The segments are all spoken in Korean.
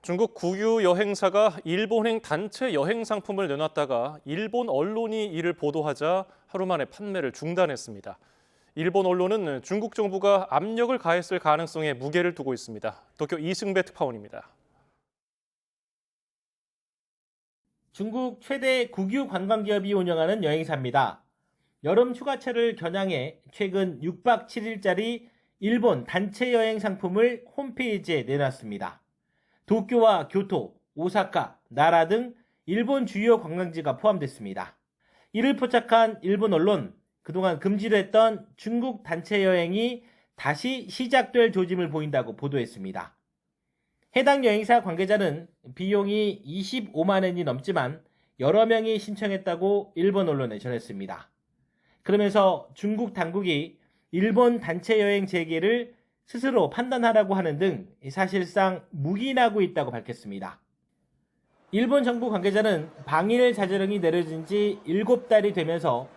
중국 국유 여행사가 일본행 단체 여행 상품을 내놨다가 일본 언론이 이를 보도하자 하루 만에 판매를 중단했습니다. 일본 언론은 중국 정부가 압력을 가했을 가능성에 무게를 두고 있습니다. 도쿄 이승배 특파원입니다. 중국 최대 국유 관광기업이 운영하는 여행사입니다. 여름 휴가철을 겨냥해 최근 6박 7일짜리 일본 단체 여행 상품을 홈페이지에 내놨습니다. 도쿄와 교토, 오사카, 나라 등 일본 주요 관광지가 포함됐습니다. 이를 포착한 일본 언론, 그동안 금지로 했던 중국 단체 여행이 다시 시작될 조짐을 보인다고 보도했습니다. 해당 여행사 관계자는 비용이 25만 엔이 넘지만 여러 명이 신청했다고 일본 언론에 전했습니다. 그러면서 중국 당국이 일본 단체 여행 재개를 스스로 판단하라고 하는 등 사실상 묵인하고 있다고 밝혔습니다. 일본 정부 관계자는 방일 자제령이 내려진 지 7달이 되면서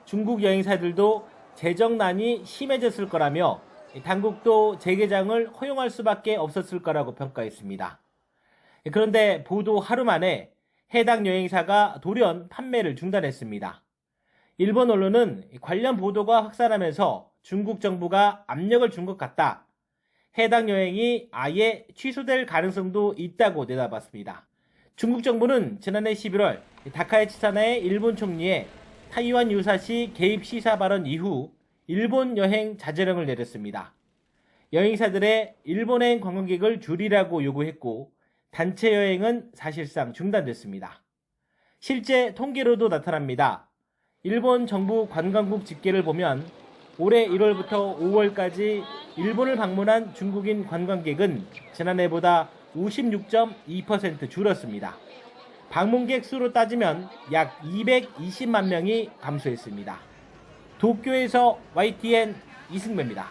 중국 여행사들도 재정난이 심해졌을 거라며 당국도 재개장을 허용할 수밖에 없었을 거라고 평가했습니다. 그런데 보도 하루 만에 해당 여행사가 돌연 판매를 중단했습니다. 일본 언론은 관련 보도가 확산하면서 중국 정부가 압력을 준 것 같다. 해당 여행이 아예 취소될 가능성도 있다고 내다봤습니다. 중국 정부는 지난해 11월 다카이치 사나의 일본 총리의 타이완 유사시 개입 시사 발언 이후 일본 여행 자제령을 내렸습니다. 여행사들의 일본행 관광객을 줄이라고 요구했고 단체 여행은 사실상 중단됐습니다. 실제 통계로도 나타납니다. 일본 정부 관광국 집계를 보면 올해 1월부터 5월까지 일본을 방문한 중국인 관광객은 지난해보다 56.2% 줄었습니다. 방문객 수로 따지면 약 220만 명이 감소했습니다. 도쿄에서 YTN 이승배입니다.